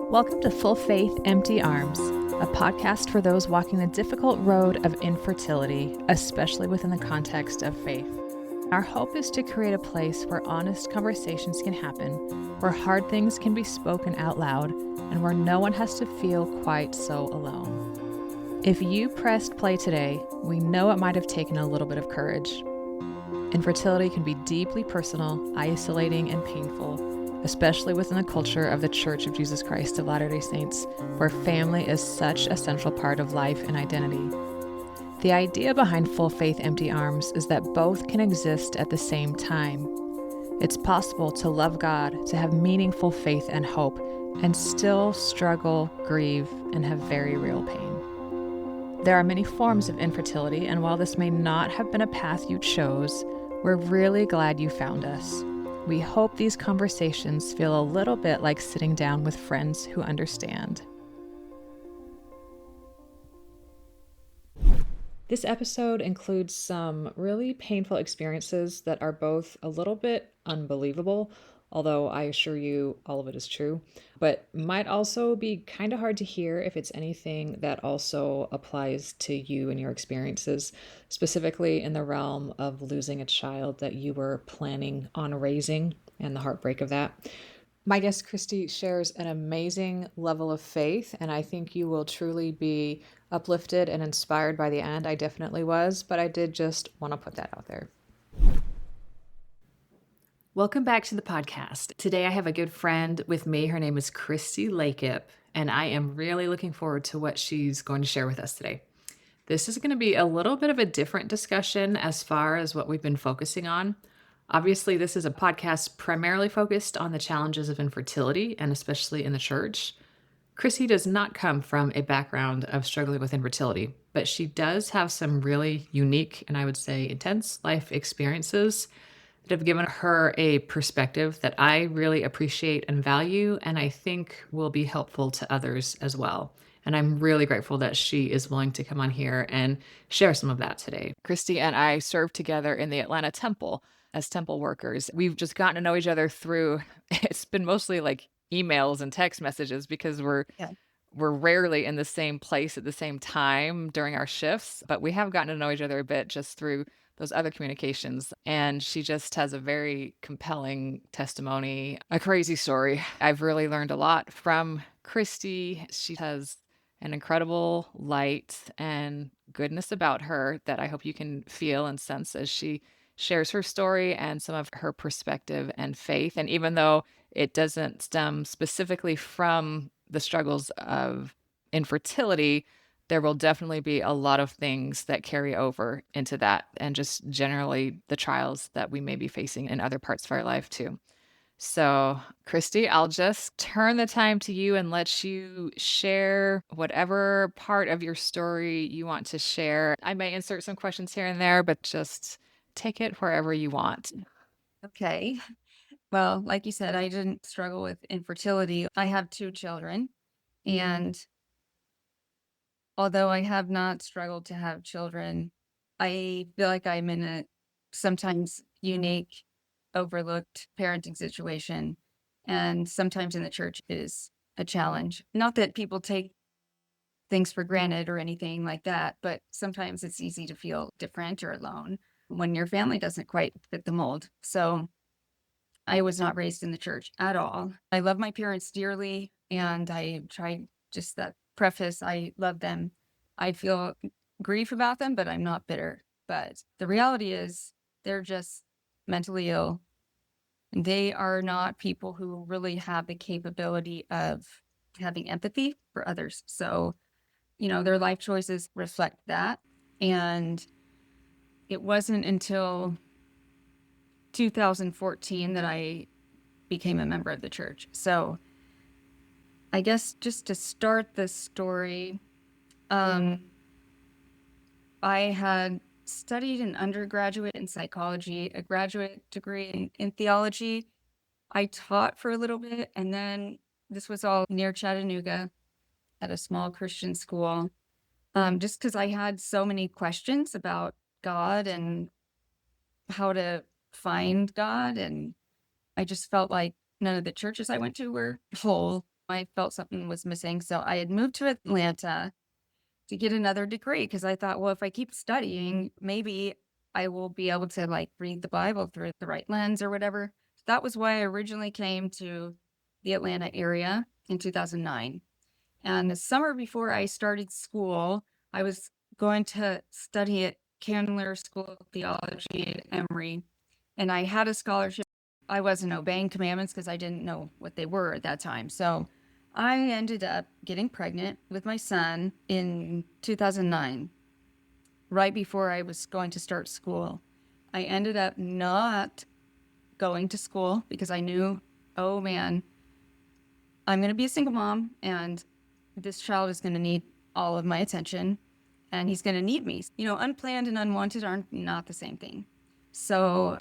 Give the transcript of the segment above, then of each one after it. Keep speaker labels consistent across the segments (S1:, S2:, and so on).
S1: Welcome to Full Faith, Empty Arms, a podcast for those walking the difficult road of infertility, especially within the context of faith. Our hope is to create a place where honest conversations can happen, where hard things can be spoken out loud, and where no one has to feel quite so alone. If you pressed play today, we know it might have taken a little bit of courage. Infertility can be deeply personal, isolating, and painful, especially within the culture of the Church of Jesus Christ of Latter-day Saints, where family is such a central part of life and identity. The idea behind Full Faith, Empty Arms is that both can exist at the same time. It's possible to love God, to have meaningful faith and hope, and still struggle, grieve, and have very real pain. There are many forms of infertility, and while this may not have been a path you chose, we're really glad you found us. We hope these conversations feel a little bit like sitting down with friends who understand. This episode includes some really painful experiences that are both a little bit unbelievable, although I assure you all of it is true, but might also be kind of hard to hear if it's anything that also applies to you and your experiences, specifically in the realm of losing a child that you were planning on raising and the heartbreak of that. My guest, Christy, shares an amazing level of faith, and I think you will truly be uplifted and inspired by the end. I definitely was, but I did just want to put that out there. Welcome back to the podcast. Today I have a good friend with me. Her name is Christy Lakip, and I am really looking forward to what she's going to share with us today. This is going to be a little bit of a different discussion as far as what we've been focusing on. Obviously, this is a podcast primarily focused on the challenges of infertility, and especially in the church. Chrissy does not come from a background of struggling with infertility, but she does have some really unique and I would say intense life experiences that have given her a perspective that I really appreciate and value, and I think will be helpful to others as well. And I'm really grateful that she is willing to come on here and share some of that today. Christy and I served together in the Atlanta Temple as temple workers. We've just gotten to know each other through, it's been mostly like emails and text messages because we're rarely in the same place at the same time during our shifts, but we have gotten to know each other a bit just through those other communications. And she just has a very compelling testimony, a crazy story. I've really learned a lot from Christy. She has an incredible light and goodness about her that I hope you can feel and sense as she shares her story and some of her perspective and faith. And even though it doesn't stem specifically from the struggles of infertility, there will definitely be a lot of things that carry over into that and just generally the trials that we may be facing in other parts of our life too. So, Christy, I'll just turn the time to you and let you share whatever part of your story you want to share. I may insert some questions here and there, but just take it wherever you want.
S2: Okay. Well, like you said, I didn't struggle with infertility. I have 2 children, and although I have not struggled to have children, I feel like I'm in a sometimes unique, overlooked parenting situation, and sometimes in the church is a challenge. Not that people take things for granted or anything like that, but sometimes it's easy to feel different or alone when your family doesn't quite fit the mold. So I was not raised in the church at all. I love my parents dearly, and I try just that preface. I love them. I feel grief about them, but I'm not bitter. But the reality is they're just mentally ill. And they are not people who really have the capability of having empathy for others. So, their life choices reflect that. And it wasn't until 2014 that I became a member of the church. So I guess just to start this story, I had studied an undergraduate in psychology, a graduate degree in theology. I taught for a little bit, and then this was all near Chattanooga at a small Christian school, just because I had so many questions about God and how to find God. And I just felt like none of the churches I went to were whole. I felt something was missing. So I had moved to Atlanta to get another degree because I thought, well, if I keep studying, maybe I will be able to like read the Bible through the right lens or whatever. That was why I originally came to the Atlanta area in 2009. And the summer before I started school, I was going to study at Candler School of Theology at Emory. And I had a scholarship. I wasn't obeying commandments because I didn't know what they were at that time. So I ended up getting pregnant with my son in 2009, right before I was going to start school. I ended up not going to school because I knew, oh man, I'm going to be a single mom and this child is going to need all of my attention and he's going to need me. You know, unplanned and unwanted are not the same thing. So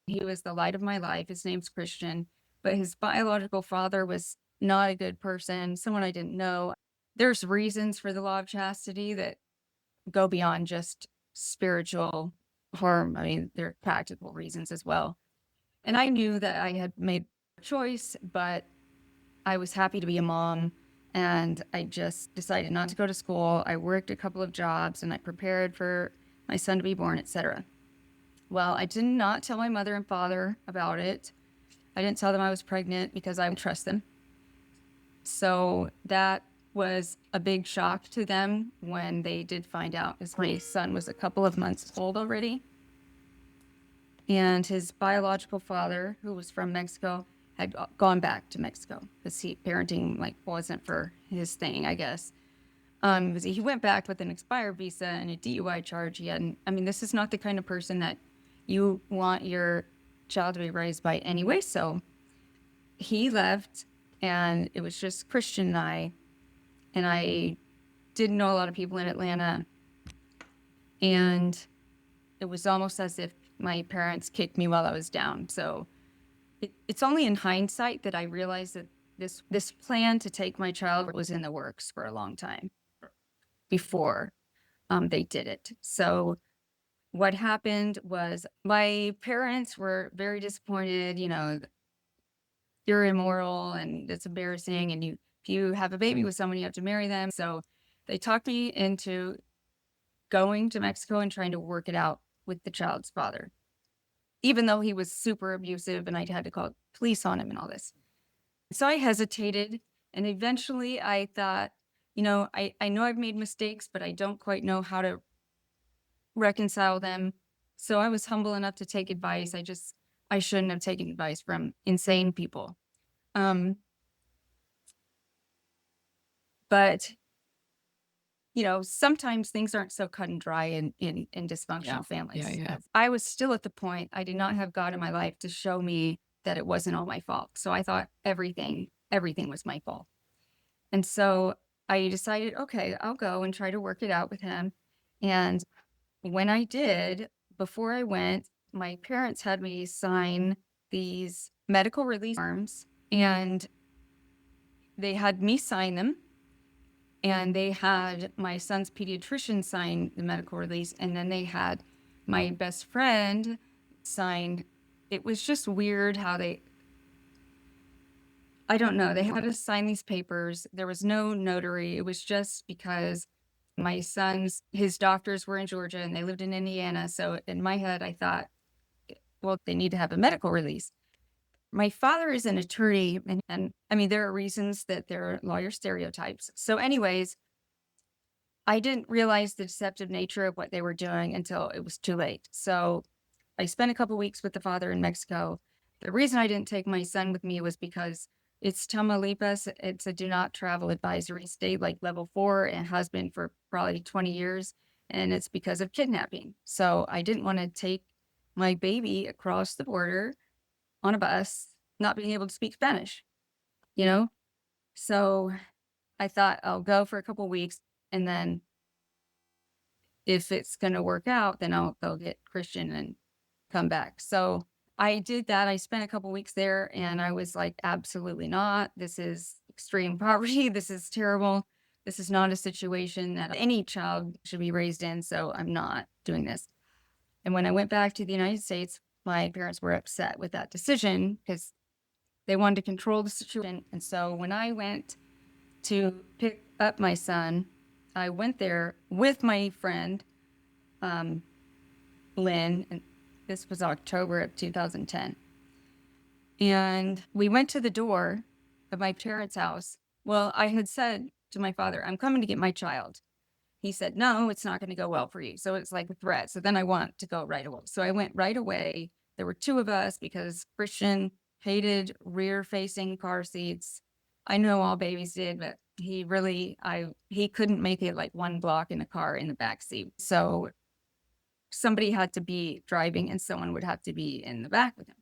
S2: he was the light of my life. His name's Christian, but his biological father was not a good person, someone I didn't know. There's reasons for the law of chastity that go beyond just spiritual harm. I mean, there are practical reasons as well. And I knew that I had made a choice, but I was happy to be a mom. And I just decided not to go to school. I worked a couple of jobs and I prepared for my son to be born, etc. Well, I did not tell my mother and father about it. I didn't tell them I was pregnant because I would trust them. So that was a big shock to them when they did find out, as my son was a couple of months old already. And his biological father, who was from Mexico, had gone back to Mexico because parenting like wasn't for his thing, I guess. He went back with an expired visa and a DUI charge. He hadn't. I mean, this is not the kind of person that you want your child to be raised by anyway. So he left, and it was just Christian and I. And I didn't know a lot of people in Atlanta, and it was almost as if my parents kicked me while I was down. So it's only in hindsight that I realized that this plan to take my child was in the works for a long time before they did it. So what happened was my parents were very disappointed. You know, you're immoral and it's embarrassing. And if you have a baby with someone, you have to marry them. So they talked me into going to Mexico and trying to work it out with the child's father, even though he was super abusive and I had to call police on him and all this. So I hesitated. And eventually I thought, you know, I know I've made mistakes, but I don't quite know how to reconcile them. So I was humble enough to take advice. I shouldn't have taken advice from insane people. But you know, sometimes things aren't so cut and dry in dysfunctional families.
S1: Yeah.
S2: I was still at the point, I did not have God in my life to show me that it wasn't all my fault. So I thought everything was my fault. And so I decided, okay, I'll go and try to work it out with him. And when I did, before I went, my parents had me sign these medical release forms, and they had me sign them. And they had my son's pediatrician sign the medical release, and then they had my best friend sign. It was just weird how I don't know, they had us sign these papers. There was no notary. It was just because his doctors were in Georgia and they lived in Indiana. So in my head, I thought, well, they need to have a medical release. My father is an attorney, and I mean, there are reasons that there are lawyer stereotypes. So anyways, I didn't realize the deceptive nature of what they were doing until it was too late. So I spent a couple weeks with the father in Mexico. The reason I didn't take my son with me was because it's Tamaulipas. It's a do not travel advisory state, like level 4, and has been for probably 20 years. And it's because of kidnapping. So I didn't want to take my baby across the border on a bus, not being able to speak Spanish, you know? So I thought I'll go for a couple weeks, and then if it's going to work out, then I'll go get Christian and come back. So I did that. I spent a couple weeks there, and I was like, absolutely not. This is extreme poverty. This is terrible. This is not a situation that any child should be raised in. So I'm not doing this. And when I went back to the United States, my parents were upset with that decision because They wanted to control the situation. And so when I went to pick up my son, I went there with my friend, Lynn, and this was October of 2010. And we went to the door of my parents' house. Well, I had said to my father, I'm coming to get my child. He said, no, it's not going to go well for you. So it's like a threat. So then I want to go right away. So I went right away. There were two of us because Christian hated rear facing car seats. I know all babies did, but he couldn't make it like one block in a car in the back seat. So somebody had to be driving and someone would have to be in the back with him.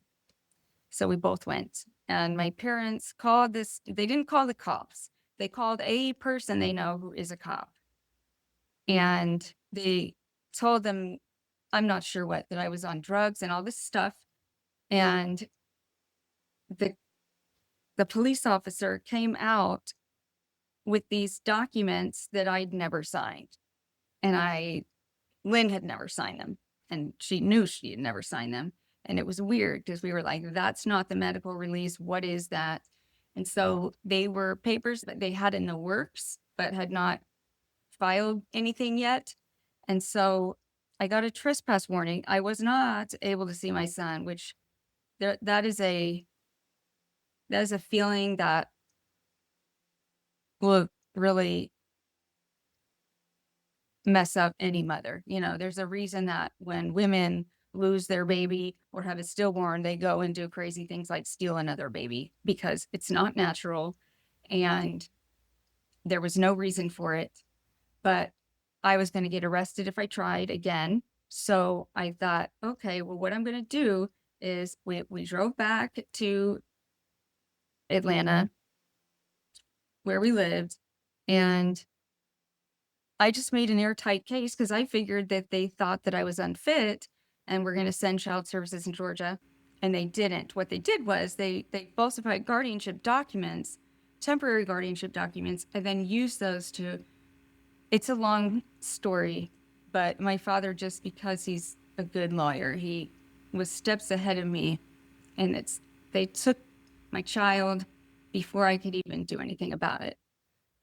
S2: So we both went, and my parents they didn't call the cops. They called a person they know who is a cop. And they told them, I'm not sure what, that I was on drugs and all this stuff. And the police officer came out with these documents that I'd never signed. And Lynn had never signed them. And she knew she had never signed them. And it was weird because we were like, that's not the medical release. What is that? And so they were papers that they had in the works, but had not filed anything yet. And so I got a trespass warning. I was not able to see my son, which that is a feeling that will really mess up any mother. You know, there's a reason that when women lose their baby or have it stillborn, they go and do crazy things like steal another baby because it's not natural and there was no reason for it. But I was going to get arrested if I tried again. So I thought, okay, well, what I'm going to do is we drove back to Atlanta where we lived, and I just made an airtight case because I figured that they thought that I was unfit and were going to send child services in Georgia, and they didn't. What they did was they falsified guardianship documents, temporary guardianship documents, and then used those to. It's a long story, but my father, just because he's a good lawyer, he was steps ahead of me, and they took my child before I could even do anything about it.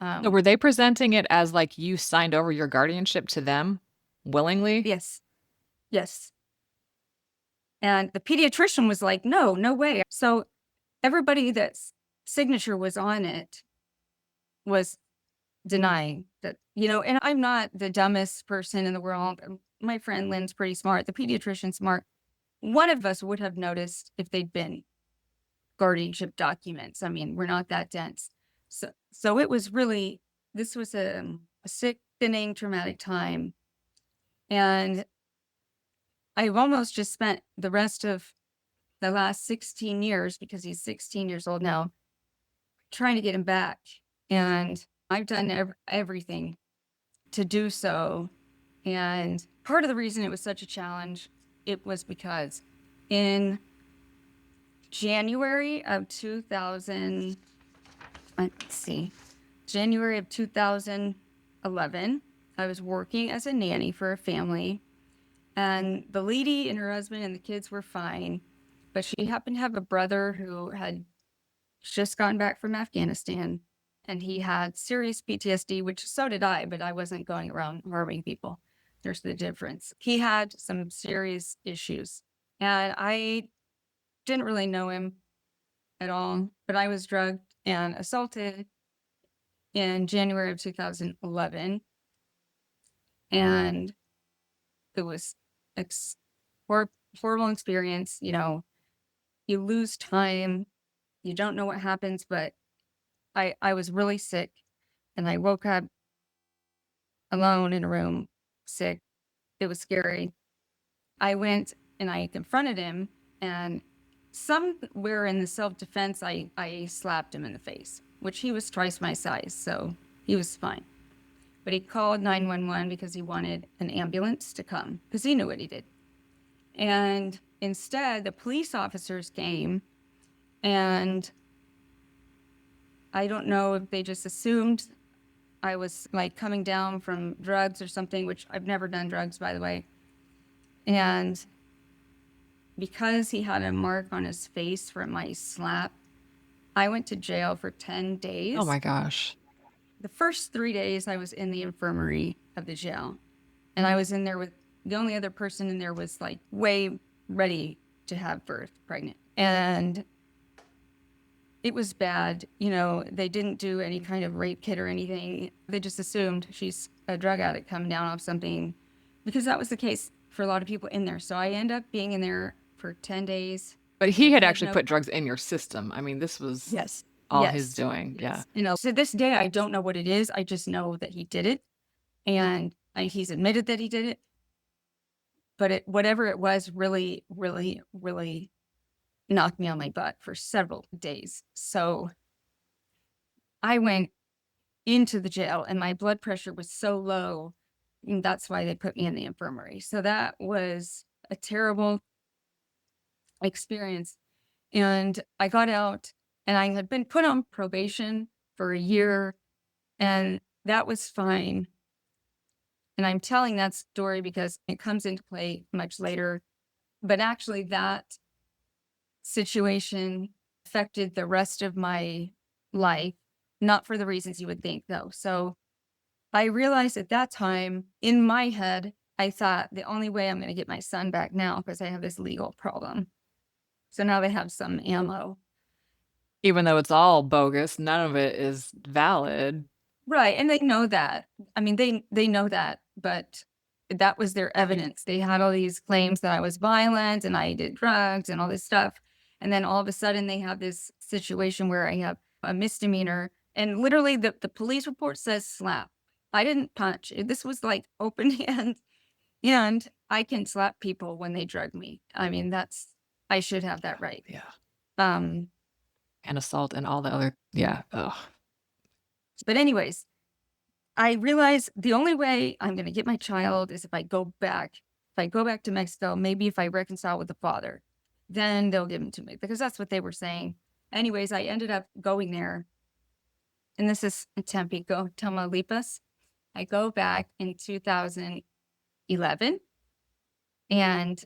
S1: So were they presenting it as like you signed over your guardianship to them willingly?
S2: Yes, yes. And the pediatrician was like, no, no way. So everybody that's signature was on it was denying that, and I'm not the dumbest person in the world. My friend Lynn's pretty smart. The pediatrician's smart. One of us would have noticed if they'd been guardianship documents. I mean, we're not that dense. So it was really, this was a sickening, traumatic time. And I've almost just spent the rest of the last 16 years, because he's 16 years old now, trying to get him back. And I've done everything to do so. And part of the reason it was such a challenge, it was because in January of 2011, I was working as a nanny for a family, and the lady and her husband and the kids were fine, but she happened to have a brother who had just gotten back from Afghanistan, and he had serious PTSD, which so did I, but I wasn't going around harming people. There's the difference. He had some serious issues, and I didn't really know him at all, but I was drugged and assaulted in January of 2011. And it was horrible experience. You lose time. You don't know what happens, but I was really sick, and I woke up alone in a room, sick. It was scary. I went and I confronted him, and somewhere in the self-defense, I slapped him in the face, which he was twice my size, so he was fine. But he called 911 because he wanted an ambulance to come, because he knew what he did. And instead, the police officers came, and I don't know if they just assumed I was like coming down from drugs or something, which I've never done drugs, by the way. And because he had a mark on his face from my slap, I went to jail for 10
S1: Oh
S2: days.
S1: my gosh.
S2: The first 3 days I was in the infirmary of the jail, and I was in there with the only other person in there was like way ready to have birth, pregnant. And it was bad. You know, they didn't do any kind of rape kit or anything. They just assumed she's a drug addict coming down off something because that was the case for a lot of people in there. So I end up being in there for 10 days.
S1: But
S2: I
S1: he had
S2: had
S1: actually
S2: no,
S1: put drugs in your system. I mean, this was
S2: yes,
S1: all his
S2: yes,
S1: doing. Yeah.
S2: yes. You know, to this day, I don't know what it is. I just know that he did it. And he's admitted that he did it. But whatever it was really, really, really knocked me on my butt for several days. So I went into the jail and my blood pressure was so low. And that's why they put me in the infirmary. So that was a terrible experience. And I got out and I had been put on probation for a year and that was fine. And I'm telling that story because it comes into play much later. But actually, that situation affected the rest of my life, not for the reasons you would think, though. So I realized at that time in my head, I thought the only way I'm going to get my son back now because I have this legal problem. So now they have some ammo.
S1: Even though it's all bogus, none of it is valid.
S2: Right. And they know that. I mean, they know that, but that was their evidence. They had all these claims that I was violent and I did drugs and all this stuff. And then all of a sudden they have this situation where I have a misdemeanor and literally the police report says slap. I didn't punch. This was like open hand and I can slap people when they drug me. I mean, I should have that right.
S1: Yeah.
S2: Um,
S1: And assault and all the other. Yeah. Ugh.
S2: but anyways, I realized the only way I'm going to get my child is if I go back. If I go back to Mexico, maybe if I reconcile with the father, then they'll give him to me because that's what they were saying. Anyways, I ended up going there. And this is in Tampico, Tamaulipas. I go back in 2011 and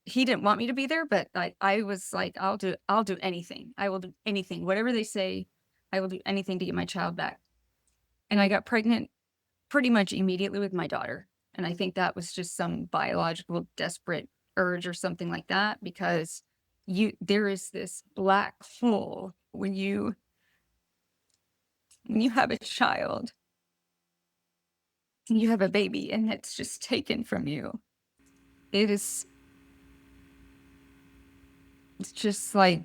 S2: he didn't want me to be there, but I was like, I'll do anything. I will do anything. Whatever they say, I will do anything to get my child back. And I got pregnant pretty much immediately with my daughter. And I think that was just some biological desperate urge or something like that, because there is this black hole when you have a child, you have a baby and it's just taken from you. It's just like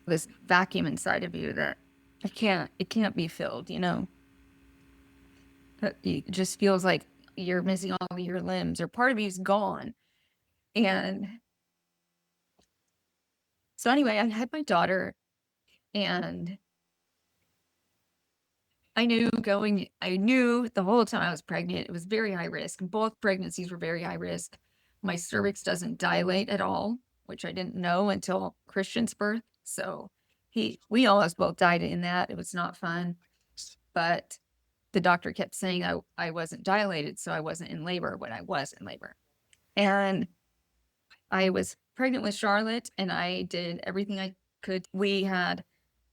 S2: this vacuum inside of you that it can't be filled, you know? It just feels like you're missing all of your limbs or part of you's gone. And so anyway, I had my daughter and I knew the whole time I was pregnant, it was very high risk. Both pregnancies were very high risk. My cervix doesn't dilate at all, which I didn't know until Christian's birth. So we almost both died in that. It was not fun. But the doctor kept saying I wasn't dilated, so I wasn't in labor when I was in labor. And I was pregnant with Charlotte and I did everything I could. We had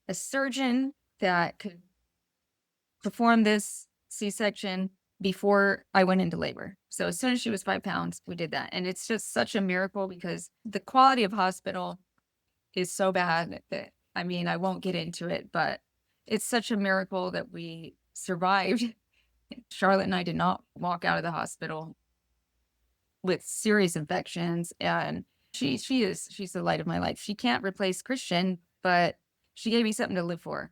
S2: a surgeon that could perform this C-section before I went into labor. So as soon as she was 5 pounds, we did that. And it's just such a miracle because the quality of hospital is so bad that, I mean, I won't get into it, but it's such a miracle that we survived. Charlotte and I did not walk out of the hospital with serious infections. And she's the light of my life. She can't replace Christian, but she gave me something to live for.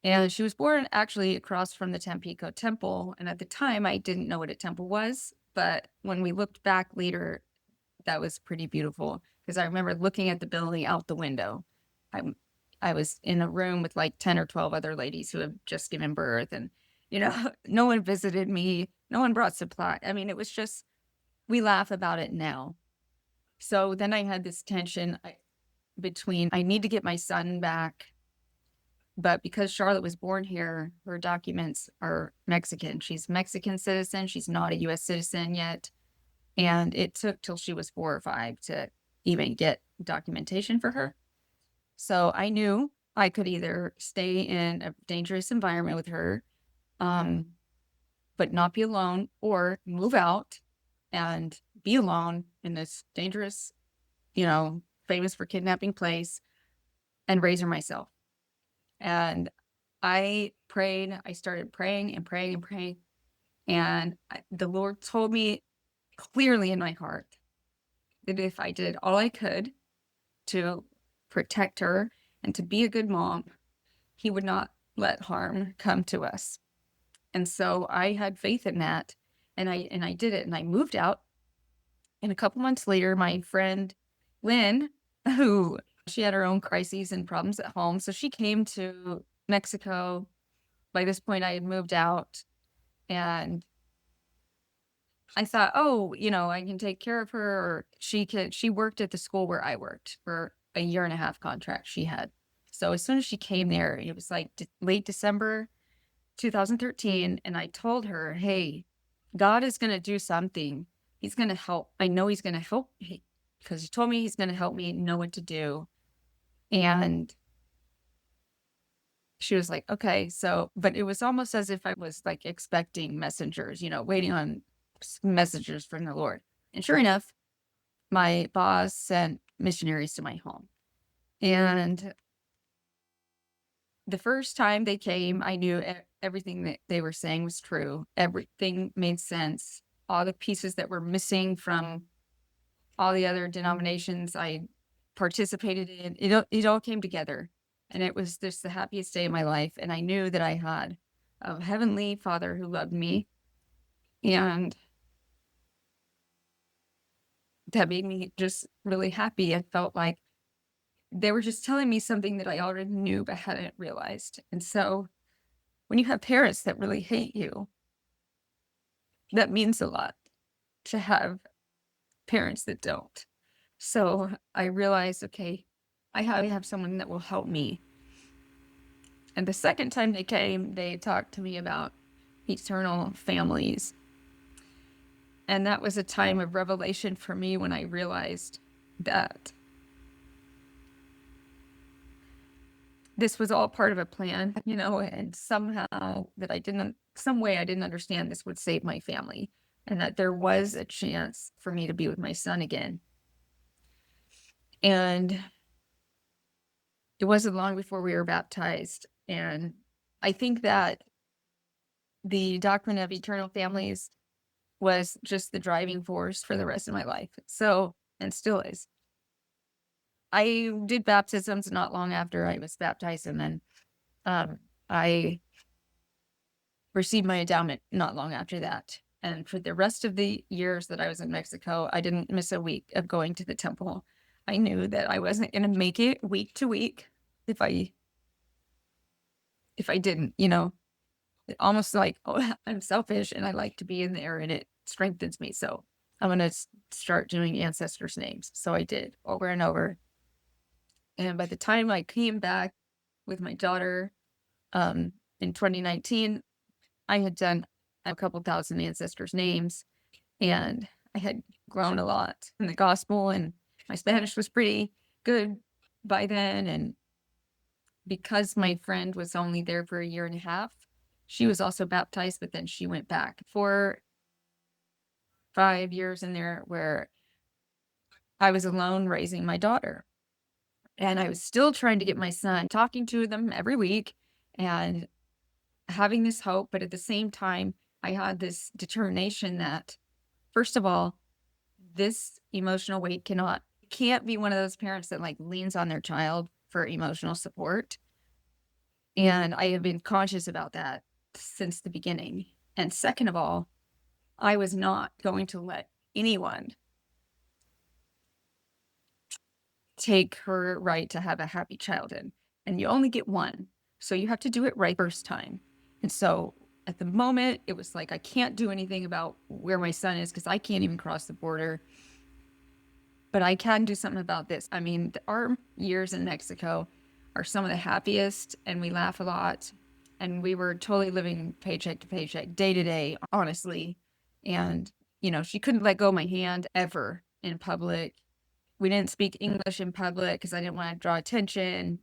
S2: And she was born actually across from the Tampico Temple. And at the time, I didn't know what a temple was. But when we looked back later, that was pretty beautiful because I remember looking at the building out the window. I was in a room with like 10 or 12 other ladies who had just given birth. And, you know, no one visited me. No one brought supply. I mean, it was just, we laugh about it now. So then I had this tension between I need to get my son back. But because Charlotte was born here, her documents are Mexican. She's Mexican citizen. She's not a U.S. citizen yet. And it took till she was 4 or 5 to even get documentation for her. So I knew I could either stay in a dangerous environment with her, but not be alone, or move out and be alone in this dangerous, famous for kidnapping place, and raise her myself. And I prayed. I started praying and praying and praying. And the Lord told me clearly in my heart that if I did all I could to protect her and to be a good mom, He would not let harm come to us. And so I had faith in that, and I did it, and I moved out. And a couple months later, my friend Lynn, who she had her own crises and problems at home, so she came to Mexico. By this point, I had moved out, and I thought, oh, I can take care of her, or she worked at the school where I worked for a 1.5 year contract she had. So as soon as she came there, it was like late December 2013. And I told her, hey, God is going to do something. He's going to help. I know He's going to help me, because He told me He's going to help me know what to do. And she was like, okay. So, but it was almost as if I was like expecting messengers, waiting on messengers from the Lord. And sure enough, my boss sent missionaries to my home. And the first time they came, I knew everything that they were saying was true. Everything made sense. All the pieces that were missing from all the other denominations I participated in, it all came together. And it was just the happiest day of my life. And I knew that I had a heavenly Father who loved me. And that made me just really happy. I felt like they were just telling me something that I already knew but hadn't realized. And so when you have parents that really hate you, that means a lot to have parents that don't. So I realized, okay, I have someone that will help me. And the second time they came, they talked to me about eternal families. And that was a time of revelation for me when I realized that this was all part of a plan, and somehow some way I didn't understand this would save my family, and that there was a chance for me to be with my son again. And it wasn't long before we were baptized. And I think that the doctrine of eternal families was just the driving force for the rest of my life. So, and still is. I did baptisms not long after I was baptized, and then I received my endowment not long after that. And for the rest of the years that I was in Mexico, I didn't miss a week of going to the temple. I knew that I wasn't going to make it week to week if I didn't, almost like, oh, I'm selfish and I like to be in there and it strengthens me. So I'm going to start doing ancestors' names. So I did over and over. And by the time I came back with my daughter in 2019, I had done a couple thousand ancestors' names, and I had grown a lot in the gospel, and my Spanish was pretty good by then. And because my friend was only there for a 1.5 years, she was also baptized, but then she went back for 5 years in there where I was alone raising my daughter. And I was still trying to get my son, talking to them every week and having this hope. But at the same time, I had this determination that, first of all, this emotional weight can't be one of those parents that like leans on their child for emotional support. And I have been conscious about that since the beginning. And second of all, I was not going to let anyone take her right to have a happy childhood. And you only get one. So you have to do it right first time. And so at the moment, it was like, I can't do anything about where my son is because I can't even cross the border. But I can do something about this. I mean, our years in Mexico are some of the happiest, and we laugh a lot. And we were totally living paycheck to paycheck, day to day, honestly. And, she couldn't let go of my hand ever in public. We didn't speak English in public because I didn't want to draw attention,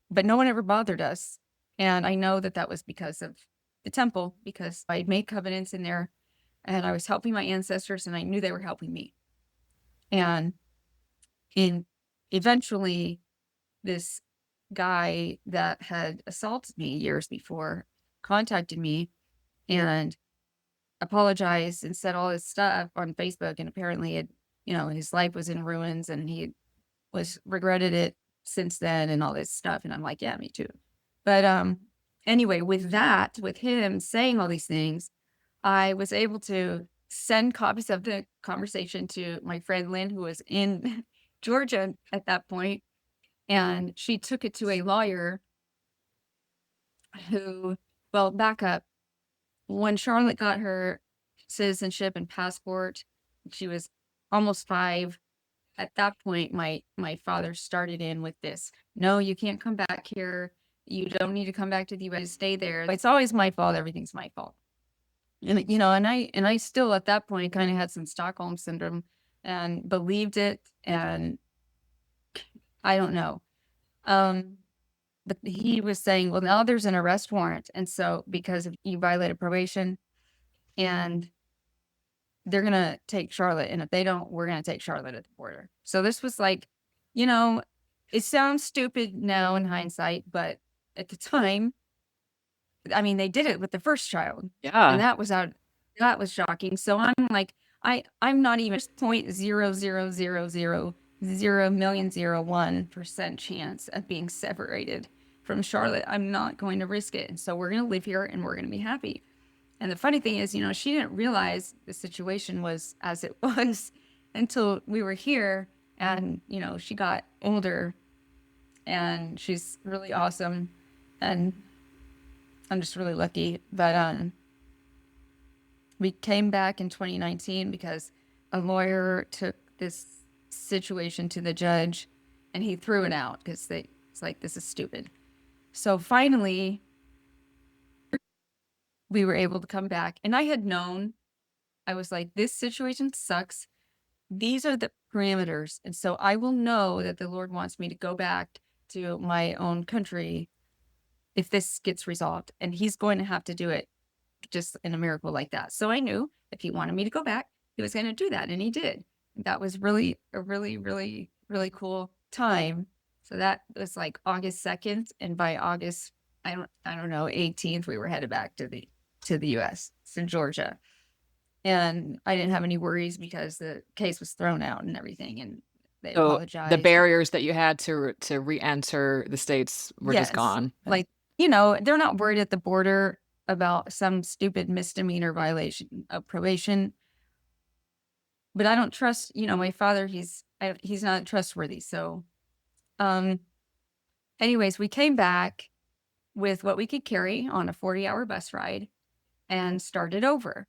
S2: but no one ever bothered us. And I know that that was because of the temple, because I made covenants in there and I was helping my ancestors and I knew they were helping me. And in eventually, this guy that had assaulted me years before contacted me and apologized and said all this stuff on Facebook. And apparently his life was in ruins and he was regretted it since then and all this stuff. And I'm like, yeah, me too. But anyway, with him saying all these things, I was able to send copies of the conversation to my friend Lynn, who was in Georgia at that point, and she took it to a lawyer who, well, back up. When Charlotte got her citizenship and passport, she was almost 5. At that point, my father started in with this, no, you can't come back here. You don't need to come back to the US, stay there. It's always my fault. Everything's my fault. And, and I still at that point kind of had some Stockholm syndrome and believed it. And I don't know. But he was saying, well, now there's an arrest warrant. And so because you violated probation and they're going to take Charlotte. And if they don't, we're going to take Charlotte at the border. So this was like, it sounds stupid now in hindsight, but at the time, I mean, they did it with the first child.
S1: Yeah.
S2: And that was shocking. So I'm like, I'm not even 0.000000001% chance of being separated from Charlotte. I'm not going to risk it. And so we're going to live here and we're going to be happy. And the funny thing is, she didn't realize the situation was as it was until we were here. And, she got older and she's really awesome. And I'm just really lucky. But we came back in 2019 because a lawyer took this situation to the judge and he threw it out because it's like, this is stupid. So finally, we were able to come back. And I had known, I was like, this situation sucks. These are the parameters. And so I will know that the Lord wants me to go back to my own country if this gets resolved. And he's going to have to do it just in a miracle like that. So I knew if he wanted me to go back, he was going to do that. And he did. That was really a really, really, really cool time. So that was like August 2nd. And by August, I don't know, 18th, we were headed back to the US, to Georgia. And I didn't have any worries because the case was thrown out and everything. And they apologized.
S1: The barriers that you had to re-enter the States were just gone.
S2: Like, they're not worried at the border about some stupid misdemeanor violation of probation. But I don't trust, my father, he's not trustworthy. So, anyways, we came back with what we could carry on a 40-hour bus ride and started over.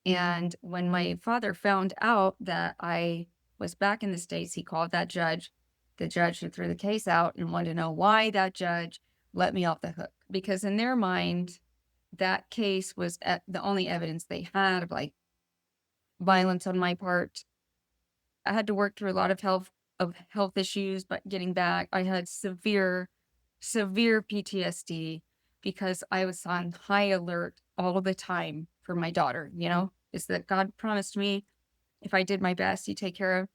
S2: And when my father found out that I was back in the States, he called that judge, the judge who threw the case out, and wanted to know why that judge let me off the hook. Because in their mind, that case was the only evidence they had of like violence on my part. I had to work through a lot of health issues, but getting back, I had severe PTSD because I was on high alert all the time for my daughter. Is that God promised me if I did my best, he'd take care of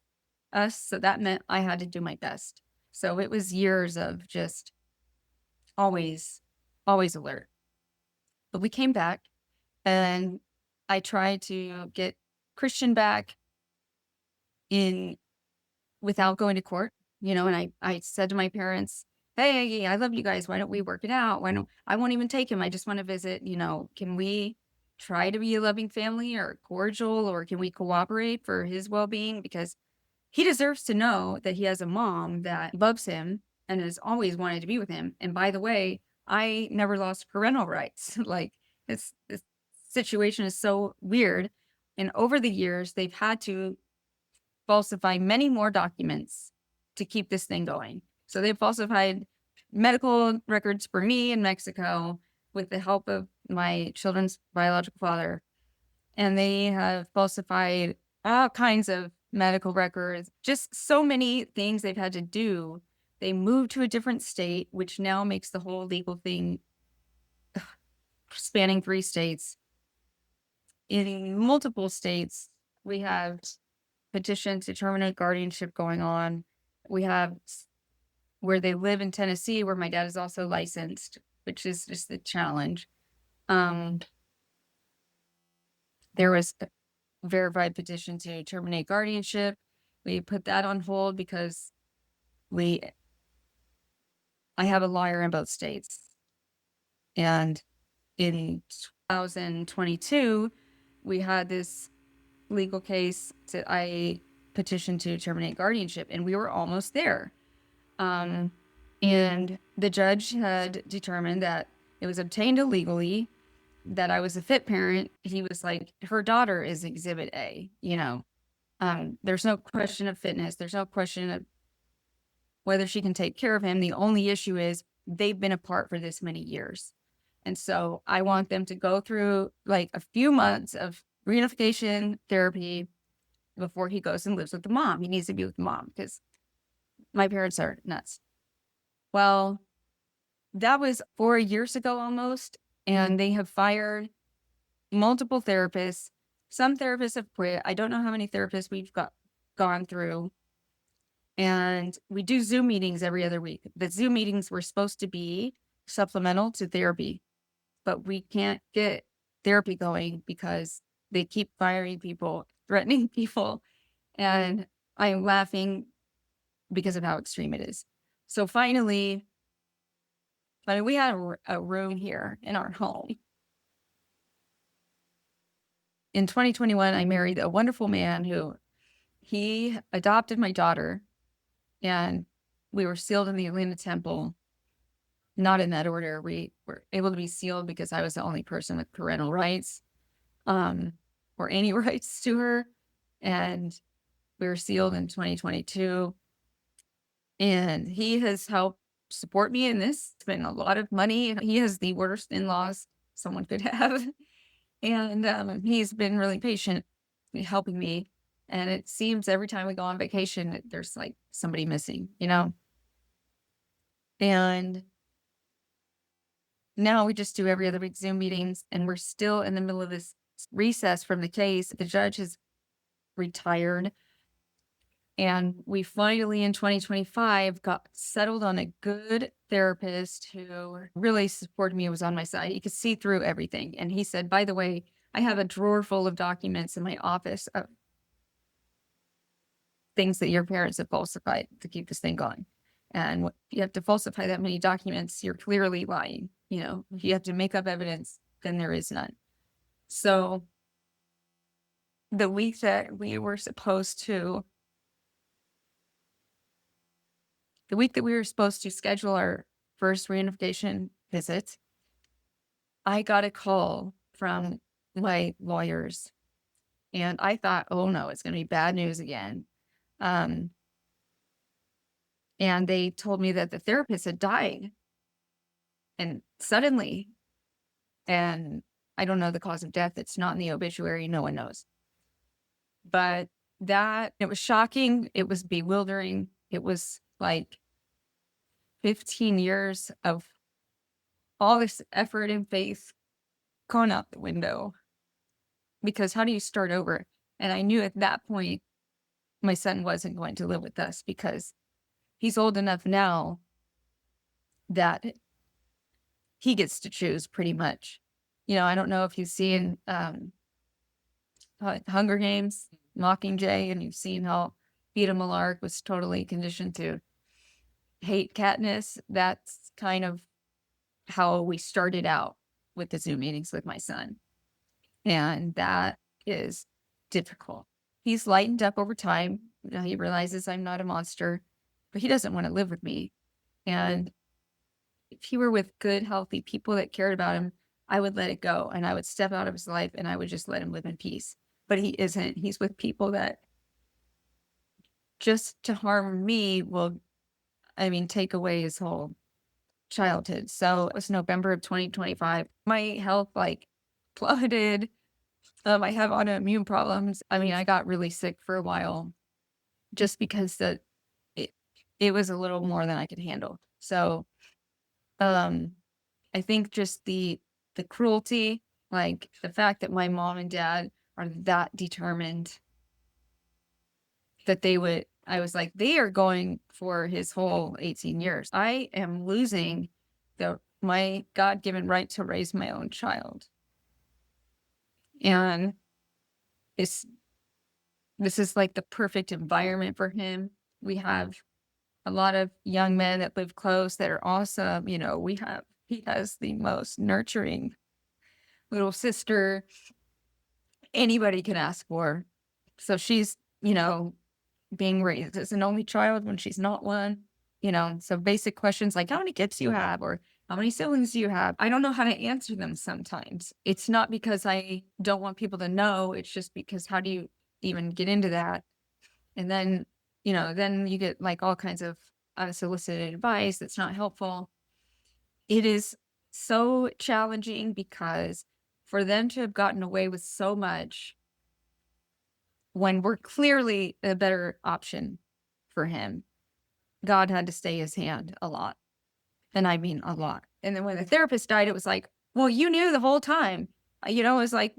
S2: us. So that meant I had to do my best. So it was years of just always alert. But we came back and I tried to get Christian back without going to court, and I said to my parents, hey, I love you guys. Why don't we work it out? I won't even take him. I just want to visit, can we try to be a loving family or cordial, or can we cooperate for his well-being? Because he deserves to know that he has a mom that loves him and has always wanted to be with him. And by the way, I never lost parental rights. Like this situation is so weird. And over the years, they've had to falsify many more documents to keep this thing going. So they've falsified medical records for me in Mexico with the help of my children's biological father. And they have falsified all kinds of medical records, just so many things they've had to do. They moved to a different state, which now makes the whole legal thing spanning 3 states. In multiple states, we have petitions to terminate guardianship going on. We have where they live in Tennessee, where my dad is also licensed, which is just a challenge. Um, there was a verified petition to terminate guardianship. We put that on hold because I have a lawyer in both states. And in 2022, we had this legal case that I petitioned to terminate guardianship, and we were almost there. And the judge had determined that it was obtained illegally, that I was a fit parent. He was like, her daughter is Exhibit A, there's no question of fitness. There's no question of whether she can take care of him. The only issue is they've been apart for this many years. And so I want them to go through like a few months of reunification therapy before he goes and lives with the mom. He needs to be with the mom because my parents are nuts. Well, that was 4 years ago almost, and they have fired multiple therapists. Some therapists have quit. I don't know how many therapists we've gone through. And we do Zoom meetings every other week. The Zoom meetings were supposed to be supplemental to therapy, but we can't get therapy going because they keep firing people, threatening people. And I'm laughing because of how extreme it is. So finally, we had a room here in our home. In 2021, I married a wonderful man who he adopted my daughter, and we were sealed in the Atlanta Temple. Not in that order. We were able to be sealed because I was the only person with parental rights, or any rights to her. And we were sealed in 2022. And he has helped support me in this. It's been a lot of money. He has the worst in-laws someone could have. And he's been really patient in helping me. And it seems every time we go on vacation, there's like somebody missing, And now we just do every other week Zoom meetings, and we're still in the middle of this recess from the case. The judge has retired. And we finally, in 2025, got settled on a good therapist who really supported me and was on my side. He could see through everything. And he said, by the way, I have a drawer full of documents in my office of things that your parents have falsified to keep this thing going. And you have to falsify that many documents, you're clearly lying. If you have to make up evidence, then there is none. So the week that we were supposed to schedule our first reunification visit, I got a call from my lawyers, and I thought, oh no, it's going to be bad news again. And they told me that the therapist had died, and suddenly, and I don't know the cause of death. It's not in the obituary. No one knows. But it was shocking. It was bewildering. It was like 15 years of all this effort and faith gone out the window. Because how do you start over? And I knew at that point, my son wasn't going to live with us because he's old enough now that he gets to choose pretty much. I don't know if you've seen Hunger Games, Mockingjay, and you've seen how Peeta Mellark was totally conditioned to hate Katniss. That's kind of how we started out with the Zoom meetings with my son. And that is difficult. He's lightened up over time. He realizes I'm not a monster, but he doesn't want to live with me. And if he were with good, healthy people that cared about him, I would let it go and I would step out of his life and I would just let him live in peace. But he isn't. He's with people that just to harm me will, take away his whole childhood. So it was November of 2025. My health plummeted. I have autoimmune problems. I got really sick for a while. just because it, it was a little more than I could handle. So, um, I think just the cruelty, like the fact that my mom and dad are that determined that I was like, they are going for his whole 18 years. I am losing my God-given right to raise my own child. And it's this is like the perfect environment for him. We have a lot of young men that live close that are awesome. He has the most nurturing little sister anybody could ask for. So she's, being raised as an only child when she's not one. So basic questions like how many kids do you have or how many siblings do you have? I don't know how to answer them sometimes. It's not because I don't want people to know. It's just because how do you even get into that? And then you get like all kinds of unsolicited advice that's not helpful. It is so challenging because for them to have gotten away with so much when we're clearly a better option for him, God had to stay his hand a lot. And I mean a lot. And then when the therapist died, it was like, well, you knew the whole time. It was like,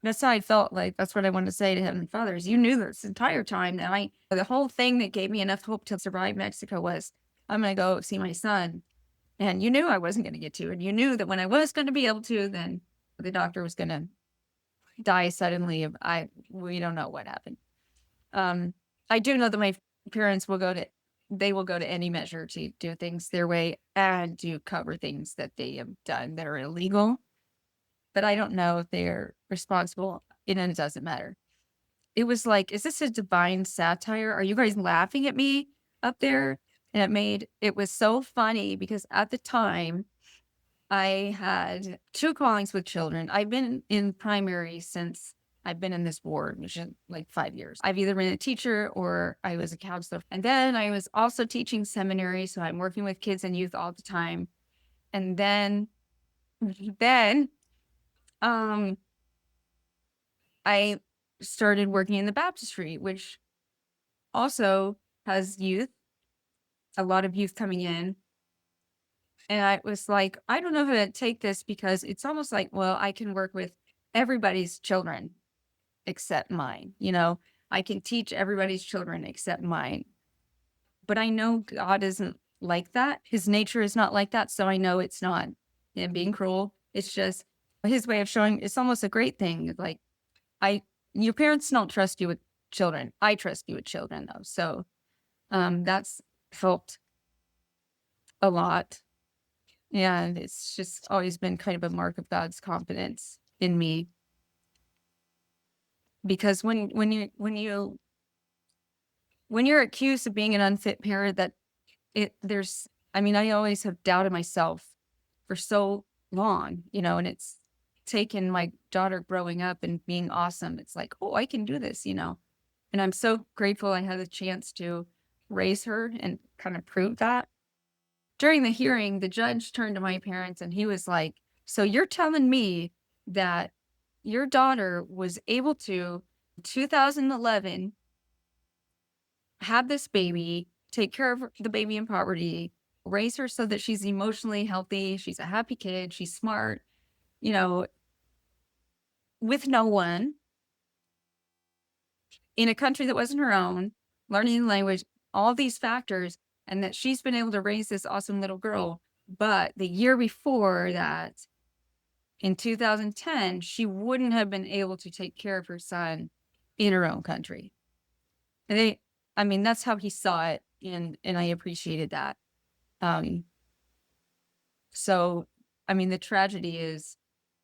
S2: that's how I felt like. That's what I wanted to say to Heavenly Father is you knew this entire time. And the whole thing that gave me enough hope to survive Mexico was I'm going to go see my son. And you knew I wasn't going to get to. And you knew that when I was going to be able to, then the doctor was going to die suddenly. We don't know what happened. I do know that my parents will go to any measure to do things their way and to cover things that they have done that are illegal. But I don't know if they're responsible, and it doesn't matter. It was like, is this a divine satire? Are you guys laughing at me up there? And it was so funny because at the time I had two callings with children. I've been in primary since I've been in this ward, which is like 5 years. I've either been a teacher or I was a counselor. And then I was also teaching seminary. So I'm working with kids and youth all the time. And then I started working in the baptistry, which also has a lot of youth coming in. And I was like, I don't know how to take this because it's almost like, well, I can work with everybody's children except mine. I can teach everybody's children except mine. But I know God isn't like that. His nature is not like that. So I know it's not him being cruel. It's just his way of showing it's almost a great thing. Like your parents don't trust you with children. I trust you with children though. So that's helped a lot. And it's just always been kind of a mark of God's confidence in me. Because when you're accused of being an unfit parent, I always have doubted myself for so long, and it's taken my daughter growing up and being awesome. It's like, oh, I can do this, and I'm so grateful I had the chance to raise her and kind of prove that. During the hearing, the judge turned to my parents and he was like, so you're telling me that your daughter was able to, 2011, have this baby, take care of the baby in poverty, raise her so that she's emotionally healthy, she's a happy kid, she's smart, with no one, in a country that wasn't her own, learning the language, all these factors, and that she's been able to raise this awesome little girl. But the year before that, in 2010, she wouldn't have been able to take care of her son in her own country. And that's how he saw it, and I appreciated that. So, the tragedy is,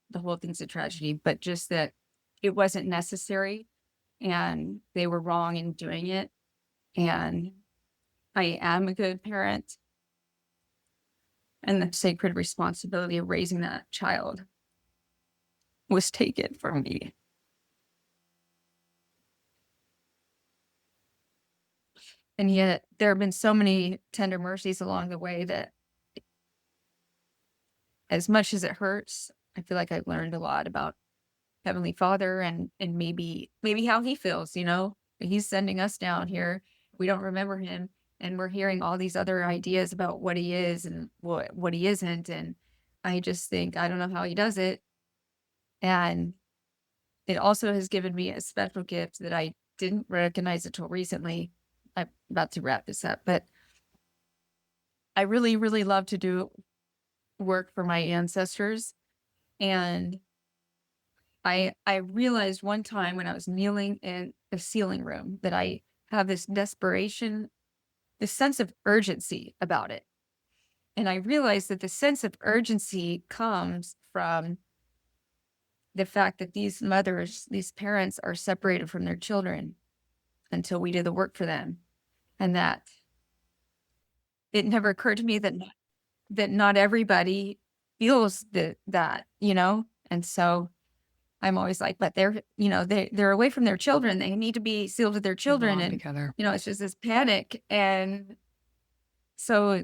S2: the whole thing's a tragedy, but just that it wasn't necessary and they were wrong in doing it. And I am a good parent. And the sacred responsibility of raising that child was taken from me. And yet there have been so many tender mercies along the way that as much as it hurts, I feel like I've learned a lot about Heavenly Father and maybe how he feels, He's sending us down here. We don't remember him. And we're hearing all these other ideas about what he is and what he isn't. And I just think, I don't know how he does it. And it also has given me a special gift that I didn't recognize until recently. I'm about to wrap this up, but I really, really love to do work for my ancestors. And I realized one time when I was kneeling in the sealing room that I have this desperation, this sense of urgency about it. And I realized that the sense of urgency comes from the fact that these mothers, these parents are separated from their children until we do the work for them. And that it never occurred to me that not everybody feels that. And so I'm always like, but they're away from their children. They need to be sealed with their
S1: They
S2: children.
S1: belong
S2: And,
S1: together.
S2: it's just this panic. And so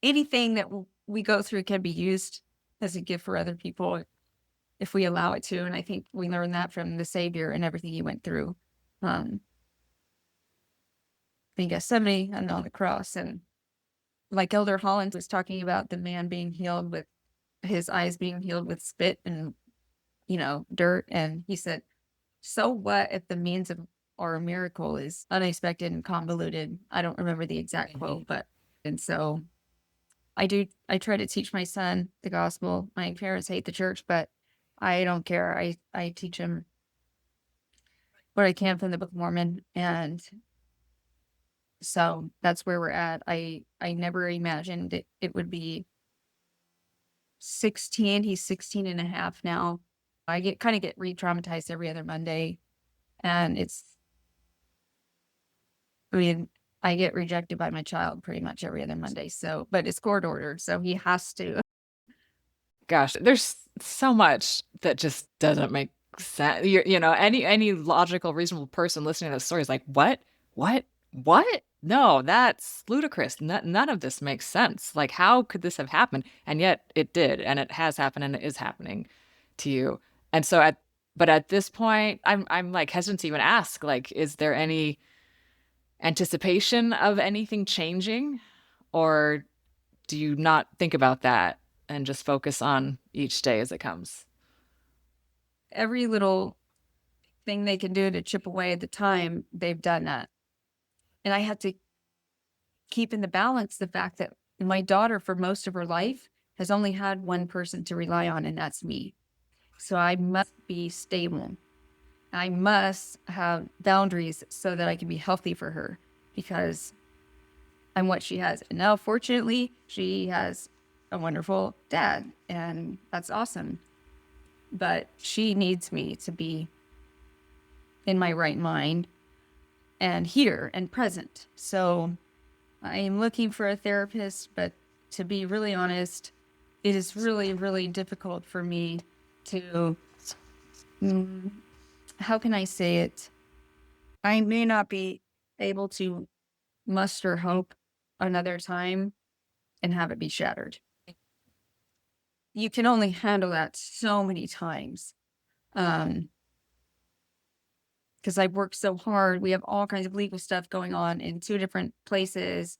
S2: anything that we go through can be used as a gift for other people if we allow it to. And I think we learned that from the Savior and everything he went through. In Gethsemane and on the cross. And like Elder Holland was talking about the man being healed with his eyes being healed with spit and, dirt. And he said, so what if the means of our miracle is unexpected and convoluted? I don't remember the exact quote, and so I try to teach my son the gospel. My parents hate the church, but I don't care. I teach him what I can from the Book of Mormon. And so that's where we're at. I never imagined it would be 16. He's 16 and a half now. I get re-traumatized every other Monday. And I get rejected by my child pretty much every other Monday. So, but it's court ordered. So he has to.
S1: Gosh, there's so much that just doesn't make sense. Any logical, reasonable person listening to this story is like, what? What? No, that's ludicrous. None of this makes sense. Like, how could this have happened? And yet it did, and it has happened, and it is happening to you. And so but at this point, I'm like hesitant to even ask, like, is there any anticipation of anything changing? Or do you not think about that and just focus on each day as it comes?
S2: Every little thing they can do to chip away at the time, they've done that. And I have to keep in the balance the fact that my daughter, for most of her life, has only had one person to rely on, and that's me. So I must be stable. I must have boundaries so that I can be healthy for her, because I'm what she has. And now, fortunately, she has a wonderful dad, and that's awesome. But she needs me to be in my right mind and here and present. So I am looking for a therapist, but to be really honest, it is really, really difficult for me to, how can I say it? I may not be able to muster hope another time and have it be shattered. You can only handle that so many times. Because I've worked so hard. We have all kinds of legal stuff going on in 2 different places.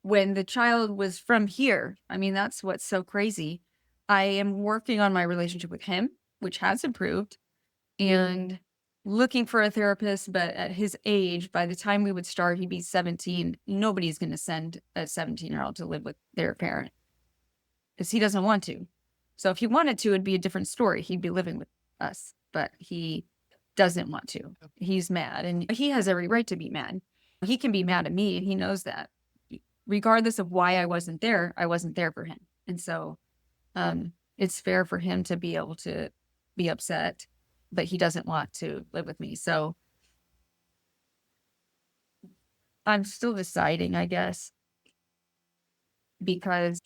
S2: When the child was from here, I mean, that's what's so crazy. I am working on my relationship with him, which has improved, and looking for a therapist. But at his age, by the time we would start, he'd be 17. Nobody's going to send a 17-year-old to live with their parent because he doesn't want to. So if he wanted to, it'd be a different story. He'd be living with us, but he doesn't want to. He's mad, and he has every right to be mad. He can be mad at me, and he knows that. Regardless of why I wasn't there for him. And so it's fair for him to be able to be upset, but he doesn't want to live with me. So I'm still deciding, I guess, because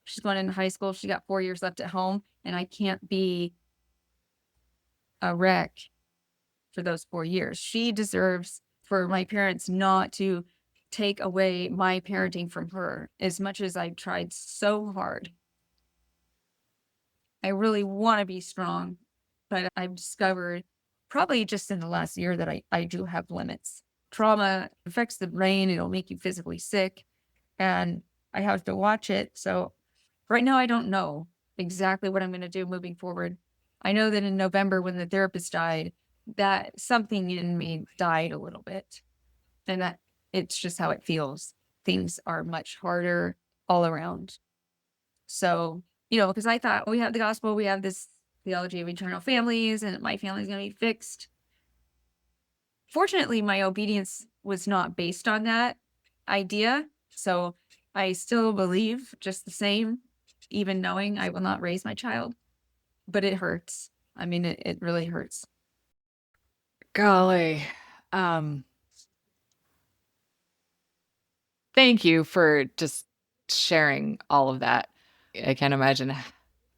S2: she's going into high school. She got 4 years left at home, and I can't be a wreck for those 4 years. She deserves for my parents not to take away my parenting from her. As much as I've tried so hard, I really want to be strong, but I've discovered probably just in the last year that I do have limits. Trauma affects the brain. It'll make you physically sick. And I have to watch it. So right now, I don't know exactly what I'm going to do moving forward. I know that in November, when the therapist died, that something in me died a little bit. And that it's just how it feels. Things are much harder all around. So, because I thought we have the gospel, we have this theology of eternal families, and my family's going to be fixed. Fortunately, my obedience was not based on that idea. So I still believe just the same, even knowing I will not raise my child. But it hurts. I mean, it really hurts.
S1: Golly. Thank you for just sharing all of that. I can't imagine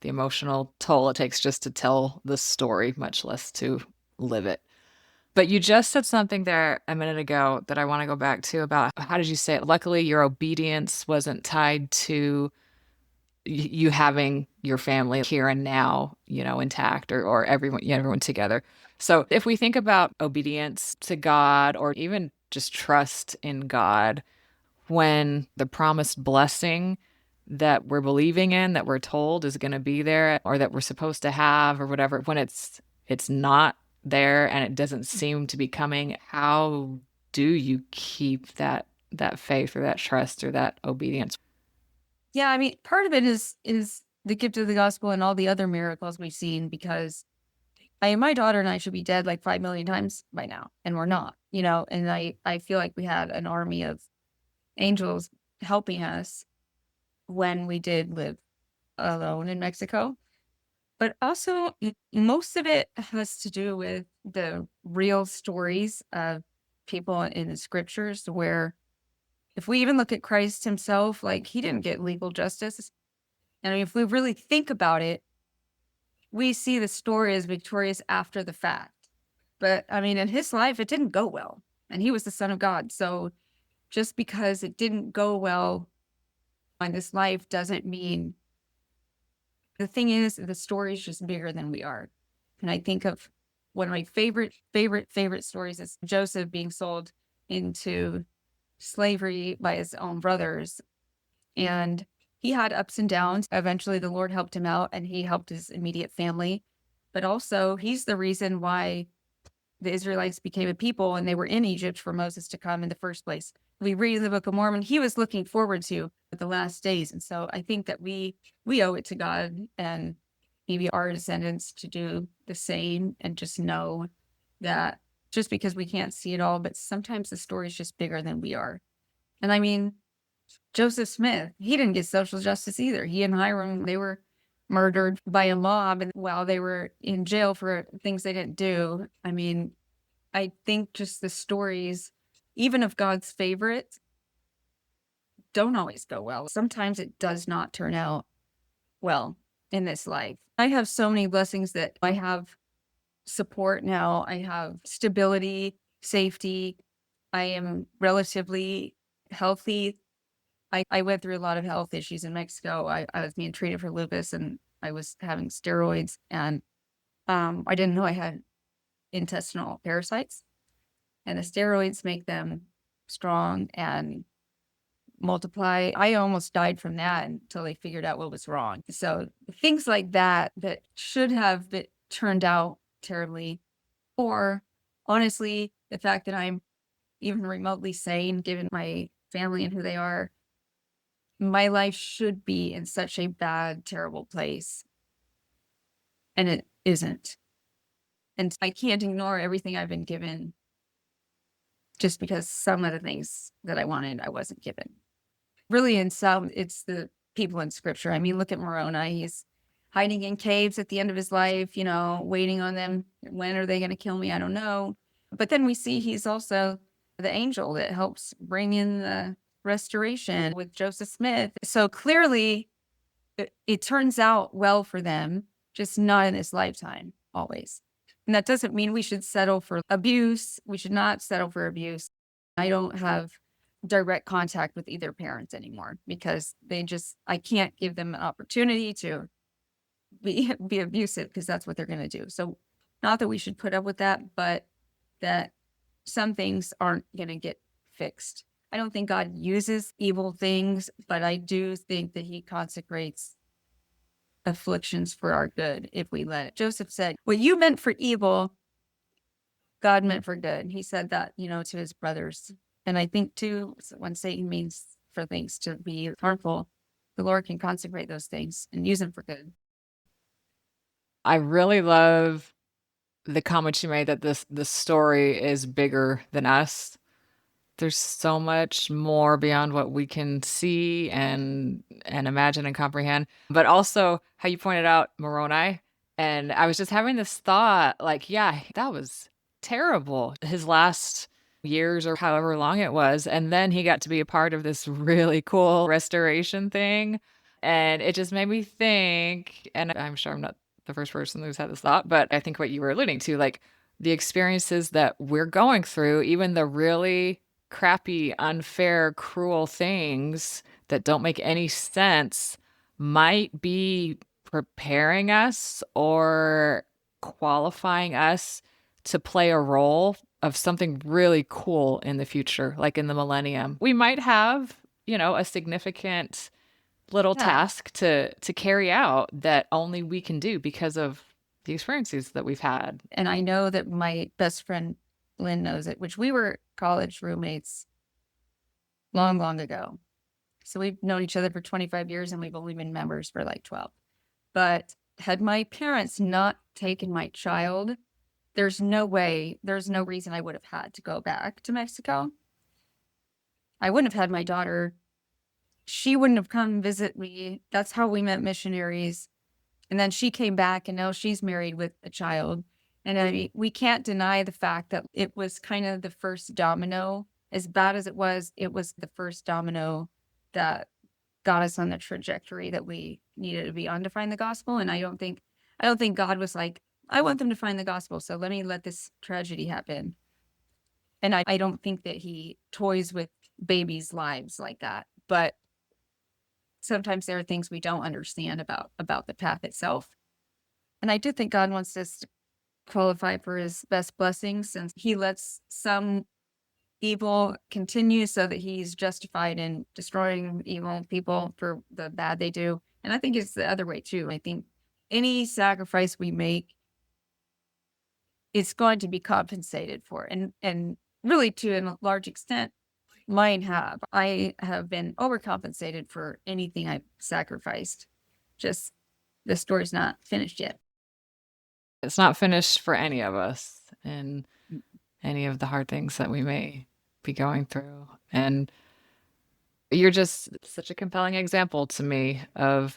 S1: the emotional toll it takes just to tell the story, much less to live it. But you just said something there a minute ago that I want to go back to about how did you say it? Luckily, your obedience wasn't tied to you having your family here and now, intact or everyone together. So if we think about obedience to God or even just trust in God, when the promised blessing that we're believing in, that we're told is going to be there or that we're supposed to have or whatever, when it's not there and it doesn't seem to be coming, how do you keep that faith or that trust or that obedience?
S2: Yeah, I mean, part of it is the gift of the gospel and all the other miracles we've seen, because my daughter and I should be dead like 5 million times by now, and we're not, and I feel like we had an army of angels helping us when we did live alone in Mexico. But also, most of it has to do with the real stories of people in the scriptures, where if we even look at Christ himself, like, he didn't get legal justice. And if we really think about it, we see the story as victorious after the fact. But I mean, in his life, it didn't go well, and he was the Son of God. So just because it didn't go well in this life doesn't mean. The thing is, the story is just bigger than we are. And I think of one of my favorite stories is Joseph being sold into slavery by his own brothers. And he had ups and downs. Eventually, the Lord helped him out and he helped his immediate family. But also, he's the reason why the Israelites became a people and they were in Egypt for Moses to come in the first place. We read in the Book of Mormon, he was looking forward to the last days. And so I think that we owe it to God and maybe our descendants to do the same, and just know that just because we can't see it all, but sometimes the story is just bigger than we are. And I mean, Joseph Smith, he didn't get social justice either. He and Hiram, they were murdered by a mob and while they were in jail for things they didn't do. I mean, I think just the stories, even of God's favorites, don't always go well. Sometimes it does not turn out well in this life. I have so many blessings that I have support now. I have stability, safety. I am relatively healthy. I went through a lot of health issues in Mexico. I was being treated for lupus and I was having steroids, and I didn't know I had intestinal parasites, and the steroids make them strong and multiply. I almost died from that until they figured out what was wrong. So things like that should have been turned out terribly, or honestly, the fact that I'm even remotely sane, given my family and who they are, my life should be in such a bad, terrible place. And it isn't. And I can't ignore everything I've been given just because some of the things that I wanted, I wasn't given. Really, in some, it's the people in scripture. I mean, look at Moroni. He's hiding in caves at the end of his life, waiting on them. When are they going to kill me? I don't know. But then we see he's also the angel that helps bring in the restoration with Joseph Smith. So clearly, it turns out well for them, just not in this lifetime, always. And that doesn't mean we should settle for abuse. We should not settle for abuse. I don't have direct contact with either parents anymore because I can't give them an opportunity to be abusive, because that's what they're going to do. So Not that we should put up with that, but that some things aren't going to get fixed. I don't think God uses evil things, but I do think that he consecrates afflictions for our good if we let it. Joseph said, what you meant for evil, God meant for good. He said that, to his brothers. And I think too, when Satan means for things to be harmful, the Lord can consecrate those things and use them for good.
S1: I really love the comment you made that the story is bigger than us. There's so much more beyond what we can see and imagine and comprehend. But also how you pointed out Moroni, and I was just having this thought, like, yeah, that was terrible. His last years or however long it was, and then he got to be a part of this really cool restoration thing. And it just made me think, and I'm sure I'm not the first person who's had this thought, but I think what you were alluding to, like the experiences that we're going through, even the really crappy, unfair, cruel things that don't make any sense might be preparing us or qualifying us to play a role of something really cool in the future, like in the millennium. We might have, a significant little
S2: Yeah.
S1: task to carry out that only we can do because of the experiences that we've had.
S2: And I know that my best friend Lynn knows it, which we were college roommates long, long ago. So we've known each other for 25 years and we've only been members for like 12. But had my parents not taken my child, there's no reason I would have had to go back to Mexico. I wouldn't have had my daughter. She wouldn't have come visit me. That's how we met missionaries. And then she came back and now she's married with a child. And I mean, we can't deny the fact that it was kind of the first domino. As bad as it was the first domino that got us on the trajectory that we needed to be on to find the gospel. And I don't think God was like, I want them to find the gospel, so let this tragedy happen. And I don't think that he toys with babies' lives like that. But sometimes there are things we don't understand about the path itself. And I do think God wants us to qualify for his best blessings, and he lets some evil continue so that he's justified in destroying evil people for the bad they do. And I think it's the other way too. I think any sacrifice we make, it's going to be compensated for. And really to a large extent, mine have. I have been overcompensated for anything I've sacrificed. Just the story's not finished yet.
S1: It's not finished for any of us in any of the hard things that we may be going through. And you're just such a compelling example to me of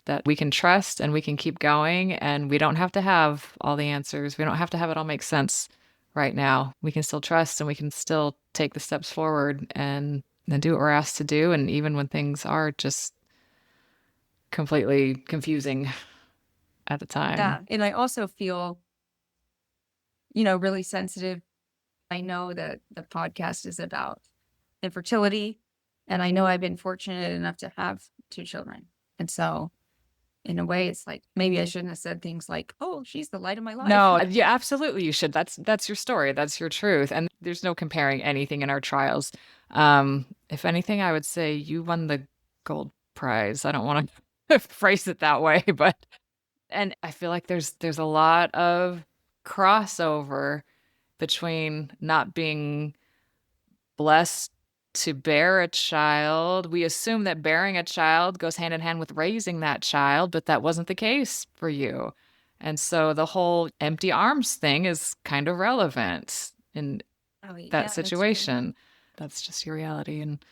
S1: that we can trust and we can keep going and we don't have to have all the answers. We don't have to have it all make sense right now. We can still trust and we can still take the steps forward and then do what we're asked to do. And even when things are just completely confusing at the time.
S2: Yeah. And I also feel, really sensitive. I know that the podcast is about infertility, and I know I've been fortunate enough to have 2 children. And so in a way, it's like, maybe I shouldn't have said things like, oh, she's the light of my life.
S1: No, yeah, absolutely you should. That's your story. That's your truth. And there's no comparing anything in our trials. If anything, I would say you won the gold prize. I don't want to phrase it that way, but and I feel like there's a lot of crossover between not being blessed to bear a child. We assume that bearing a child goes hand in hand with raising that child, but that wasn't the case for you. And so the whole empty arms thing is kind of relevant in that situation. That's just your reality, and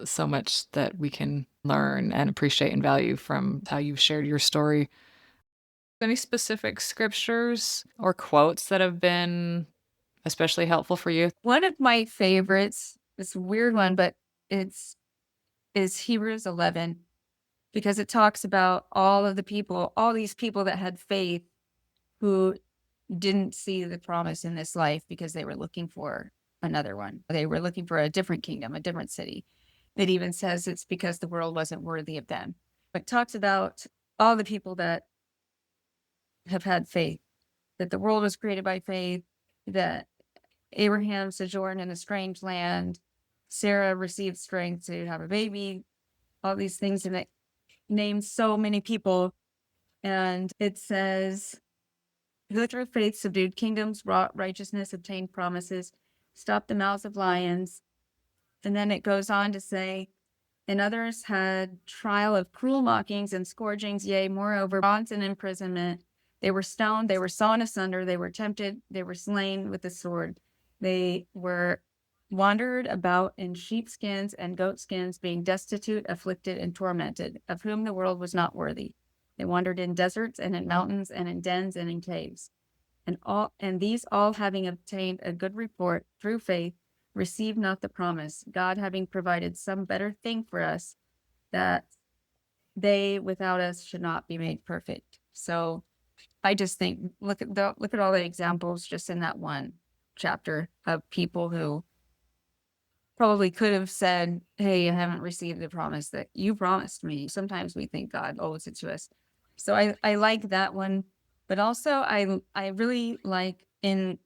S1: so much that we can learn and appreciate and value from how you've shared your story. Any specific scriptures or quotes that have been especially helpful for you?
S2: One of my favorites, it's a weird one, but is Hebrews 11, because it talks about all these people that had faith who didn't see the promise in this life because they were looking for another one. They were looking for a different kingdom, a different city. It even says it's because the world wasn't worthy of them. But it talks about all the people that have had faith that the world was created by faith, that Abraham sojourned in a strange land, Sarah received strength to have a baby, all these things, and it names so many people. And it says, who through faith subdued kingdoms, wrought righteousness, obtained promises, stopped the mouths of lions. And then it goes on to say, and others had trial of cruel mockings and scourgings, yea, moreover, bonds and imprisonment. They were stoned, they were sawn asunder, they were tempted, they were slain with the sword. They were wandered about in sheepskins and goatskins, being destitute, afflicted, and tormented, of whom the world was not worthy. They wandered in deserts and in mountains and in dens and in caves. And these all having obtained a good report through faith, received not the promise, God having provided some better thing for us, that they without us should not be made perfect. So I just think, look at all the examples just in that one chapter of people who probably could have said, hey, I haven't received the promise that you promised me. Sometimes we think God owes it to us. So I like that one. But also I really like in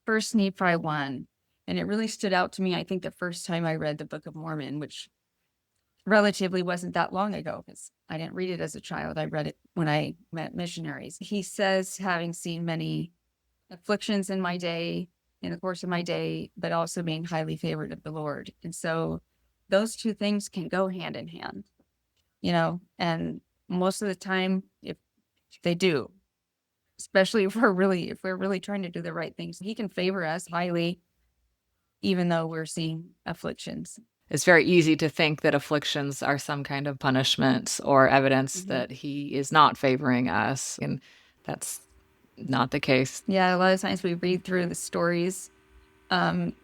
S2: First Nephi 1, and it really stood out to me, I think, the first time I read the Book of Mormon, which relatively wasn't that long ago because I didn't read it as a child. I read it when I met missionaries. He says, having seen many afflictions in my day, in the course of my day, but also being highly favored of the Lord. And so those two things can go hand in hand, and most of the time, if they do, especially if we're really trying to do the right things, he can favor us highly, even though we're seeing afflictions.
S1: It's very easy to think that afflictions are some kind of punishment or evidence
S2: Mhm.
S1: that he is not favoring us. And that's not the case.
S2: Yeah, a lot of times we read through the stories, and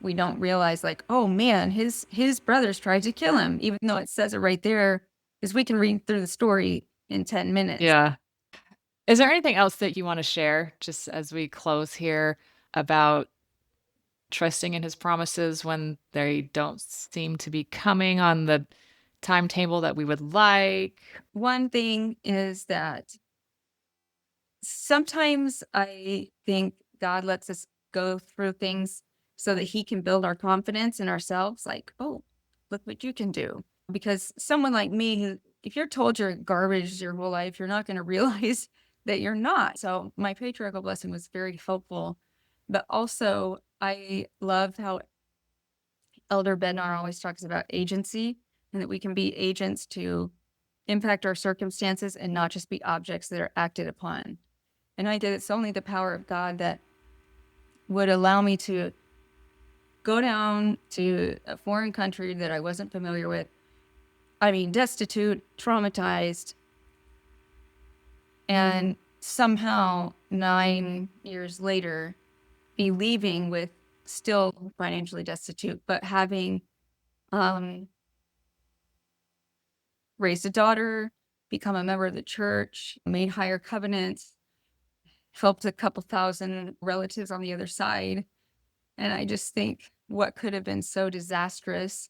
S2: we don't realize, like, oh man, his brothers tried to kill him, even though it says it right there, because we can read through the story in 10 minutes.
S1: Yeah. Is there anything else that you want to share just as we close here about trusting in his promises when they don't seem to be coming on the timetable that we would like?
S2: One thing is that sometimes I think God lets us go through things so that he can build our confidence in ourselves. Like, oh, look what you can do. Because someone like me, who, if you're told you're garbage your whole life, you're not going to realize that you're not. So my patriarchal blessing was very helpful. But also, I love how Elder Bednar always talks about agency, and that we can be agents to impact our circumstances and not just be objects that are acted upon. And I did. It's only the power of God that would allow me to go down to a foreign country that I wasn't familiar with. I mean, destitute, traumatized, and somehow 9 years later be leaving with still financially destitute, but having raised a daughter, become a member of the church, made higher covenants, helped a couple thousand relatives on the other side. And I just think what could have been so disastrous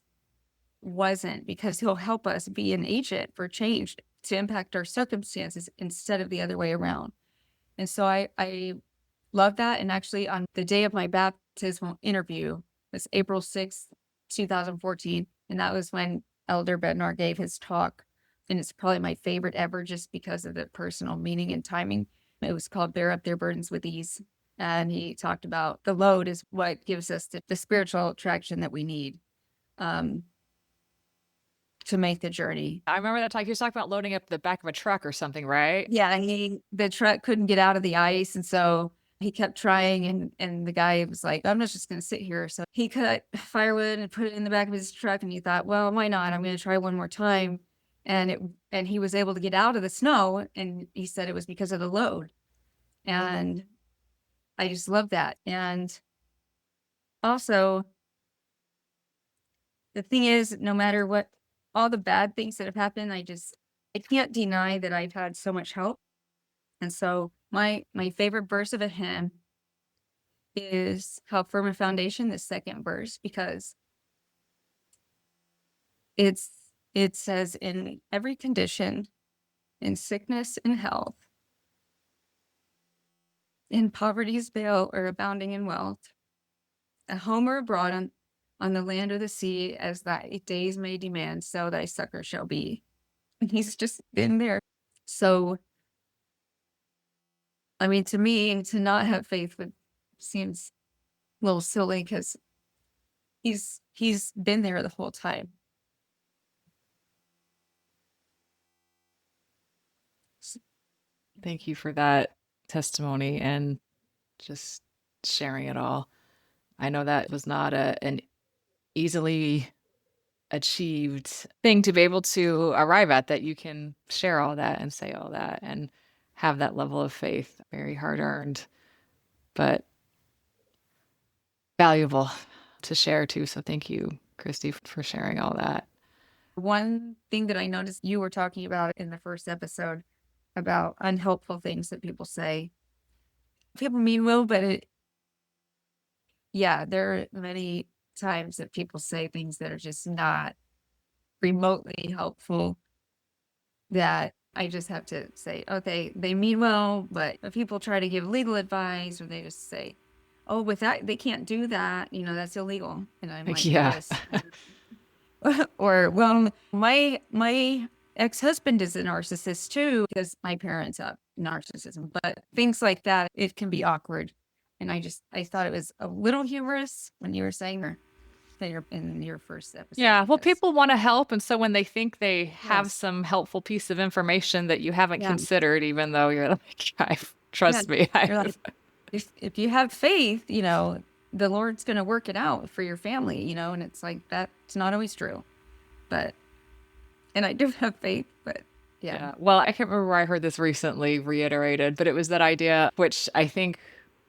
S2: wasn't, because he'll help us be an agent for change to impact our circumstances instead of the other way around. And so I love that. And actually, on the day of my baptismal interview, it was April 6th, 2014. And that was when Elder Bednar gave his talk. And it's probably my favorite ever just because of the personal meaning and timing. It was called Bear Up Their Burdens with Ease. And he talked about the load is what gives us the spiritual traction that we need to make the journey.
S1: I remember that talk. He was talking about loading up the back of a truck or something, right?
S2: Yeah, and the truck couldn't get out of the ice, and so he kept trying, and the guy was like, I'm not just going to sit here. So he cut firewood and put it in the back of his truck, and he thought, well, why not? I'm going to try one more time. And he was able to get out of the snow, and he said it was because of the load. And I just love that. And also, the thing is, no matter what, all the bad things that have happened, I can't deny that I've had so much help. And so my favorite verse of a hymn is How Firm a Foundation, the second verse, because it says, in every condition, in sickness and health, In poverty's vale or abounding in wealth, at home or abroad on the land or the sea, as thy days may demand, so thy succor shall be. And he's just been there. So, I mean, to me, to not have faith seems a little silly because he's been there the whole time.
S1: Thank you for that testimony and just sharing it all. I know that was not an easily achieved thing to be able to arrive at, that you can share all that and say all that and have that level of faith. Very hard earned, but valuable to share too. So thank you, Christy, for sharing all that.
S2: One thing that I noticed you were talking about in the first episode about unhelpful things that people say. People mean well, but there are many times that people say things that are just not remotely helpful, that I just have to say, okay, they mean well, but if people try to give legal advice or they just say, oh, with that, they can't do that, that's illegal. And I'm like,
S1: Yeah.
S2: yes. Or, well, my ex-husband is a narcissist too, because my parents have narcissism, but things like that, it can be awkward. And I thought it was a little humorous when you were saying that you're in your first episode.
S1: Yeah. Well, people want to help. And so when they think they have some helpful piece of information that you haven't considered, even though you're like, trust me.
S2: You're like, if you have faith, the Lord's going to work it out for your family, and it's like, that's not always true, and I do have faith, but yeah.
S1: Well, I can't remember where I heard this recently reiterated, but it was that idea, which I think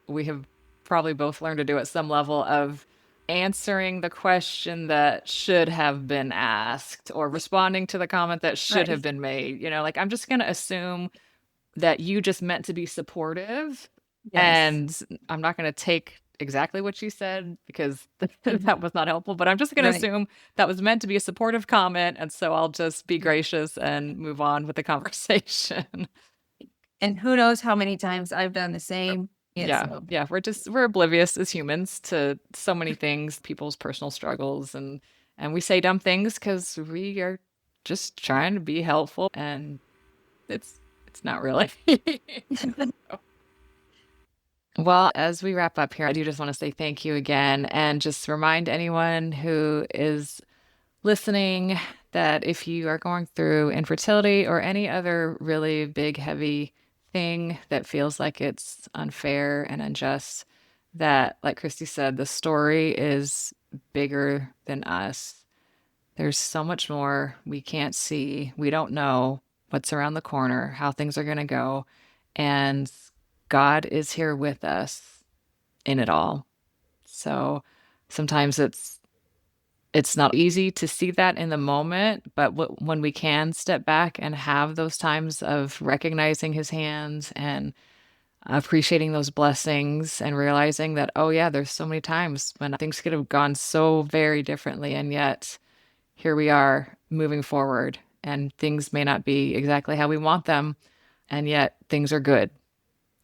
S1: we have probably both learned to do at some level, of answering the question that should have been asked or responding to the comment that should have been made. Like, I'm just going to assume that you just meant to be supportive. Yes. And I'm not going to take exactly what you said because that was not helpful, but I'm just going to assume that was meant to be a supportive comment. And so I'll just be gracious and move on with the conversation.
S2: And who knows how many times I've done the same.
S1: Yeah. We're oblivious as humans to so many things, people's personal struggles, and we say dumb things because we are just trying to be helpful, and it's not really. Well, as we wrap up here, I do just want to say thank you again and just remind anyone who is listening that if you are going through infertility or any other really big, heavy thing that feels like it's unfair and unjust, that, like Christy said, the story is bigger than us. There's so much more we can't see. We don't know what's around the corner, how things are going to go. And God is here with us in it all. So sometimes it's not easy to see that in the moment, but when we can step back and have those times of recognizing his hands and appreciating those blessings and realizing that, oh yeah, there's so many times when things could have gone so very differently, and yet here we are moving forward, and things may not be exactly how we want them, and yet things are good.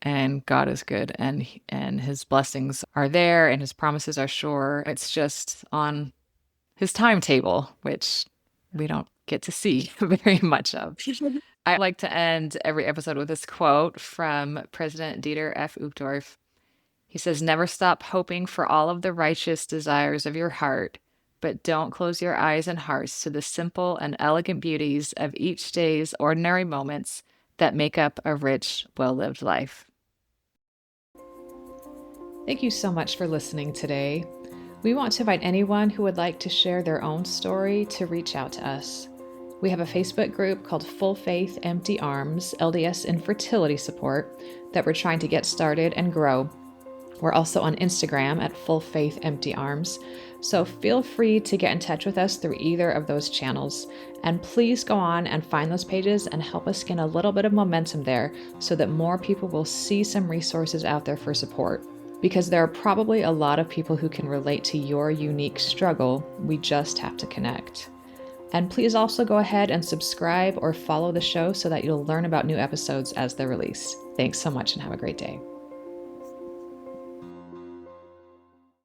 S1: And God is good, and his blessings are there, and his promises are sure. It's just on his timetable, which we don't get to see very much of. I like to end every episode with this quote from President Dieter F. Uchtdorf. He says, "Never stop hoping for all of the righteous desires of your heart, but don't close your eyes and hearts to the simple and elegant beauties of each day's ordinary moments that make up a rich, well-lived life." Thank you so much for listening today. We want to invite anyone who would like to share their own story to reach out to us. We have a Facebook group called Full Faith, Empty Arms, LDS Infertility Support, that we're trying to get started and grow. We're also on Instagram at Full Faith, Empty Arms. So feel free to get in touch with us through either of those channels. And please go on and find those pages and help us gain a little bit of momentum there so that more people will see some resources out there for support. Because there are probably a lot of people who can relate to your unique struggle. We just have to connect. And please also go ahead and subscribe or follow the show so that you'll learn about new episodes as they're released. Thanks so much and have a great day.